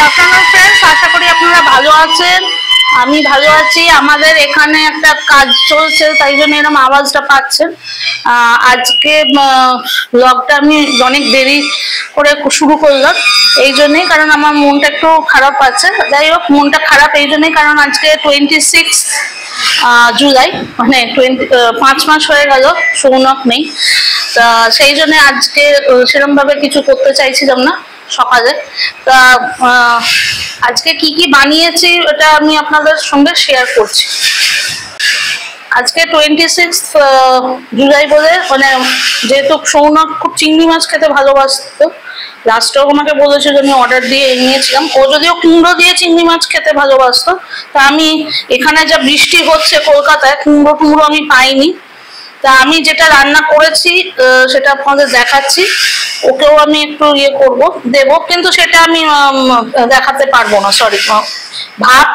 Afternoon friends, আশা করি আপনারা ভালো আছেন। আমি ভালো আছি। আমাদের এখানে একটা কাজ চলছে, তাই জন্য এরকম আওয়াজটা পাচ্ছেন। আজকে ব্লগটা আমি অনেক দেরি করে শুরু করলাম, এই জন্যই, কারণ আমার মনটা একটু খারাপ আছে। যাই হোক, মনটা খারাপ এই জন্যই কারণ আজকে 26 জুলাই, মানে 5 মাস হয়ে গেল সৌনক নেই। তা সেই জন্য আজকে সেরকম ভাবে কিছু করতে চাইছিলাম না সকালে। তা আজকে কি কি বানিয়েছি ওটা আমি আপনাদের সঙ্গে শেয়ার করছি। আজকে 26 জুলাই বলে, মানে যেহেতু সৌনক খুব চিংড়ি মাছ খেতে ভালোবাসতো, লাস্টেও আমাকে বলেছিল, আমি অর্ডার দিয়ে নিয়েছিলাম। ও যদিও কুমড়ো দিয়ে চিংড়ি মাছ খেতে ভালোবাসতো, তা আমি এখানে যা বৃষ্টি হচ্ছে কলকাতায়, কুমড়ো আমি পাইনি। তা আমি যেটা রান্না করেছি সেটা আপনাদের দেখাচ্ছি। ওকেও আমি একটু দেবো, কিন্তু সেটা আমি দেখাতে পারবো না, সরি। ভাত,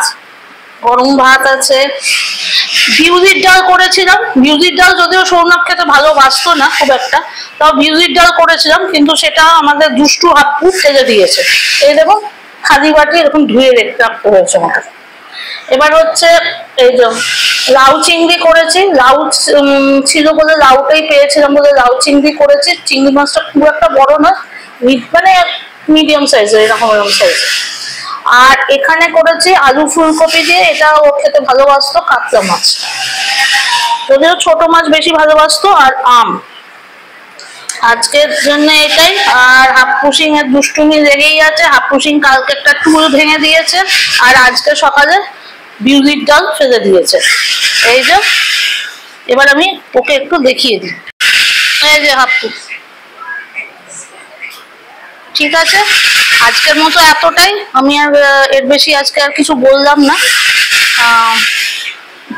গরম ভাত আছে, বিউলির ডাল করেছিলাম। বিউলির ডাল যদিও সৌনক খেতে ভালোবাসতো না খুব একটা, তাও বিউলির ডাল করেছিলাম, কিন্তু সেটা আমাদের দুষ্টু হাপ্পু ফেলে দিয়েছে। এই দেখুন, খালি বাটি এরকম ধুয়ে রাখতে হয়েছে আমাকে। এবার হচ্ছে এই যে লাউ চিংড়ি করেছি। লাউ ছিল বলে, লাউটাই পেয়েছিলাম বলে লাউ চিংড়ি করেছি। চিংড়ি মাছটা খুব একটা বড় না, মানে মিডিয়াম সাইজের, এরকম সাইজের। আর এখানে করেছি আলু ফুলকপি দিয়ে, এটা ও খেতে ভালোবাসতো, কাতলা মাছ, যদিও ছোট মাছ বেশি ভালোবাসতো, আর আম। আজকের জন্য এটাই। আর হাপ্পু সিং এর দুষ্টুমি লেগেই আছে। হাপ্পু সিং কালকে একটা টুল ভেঙে দিয়েছে, আর আজকে সকালে বিউলির ডাল ফেলে দিয়েছে। এই যে, এবার আমি ওকে একটু দেখিয়ে দিই। এই যে হাপ্পু, ঠিক আছে। আজকের মতো এতটাই, আমি আর এর বেশি আজকে আর কিছু বললাম না।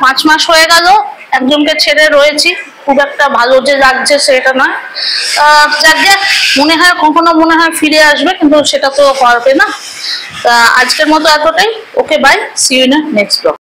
5 মাস হয়ে গেল একজনকে ছেড়ে রয়েছি, খুব একটা ভালো যে লাগছে সেটা নয়। যাকে মনে হয় ফিরে আসবে, কিন্তু সেটা তো পারবে না। তা আজকের মতো এতটাই। Okay, bye, see you in next blog.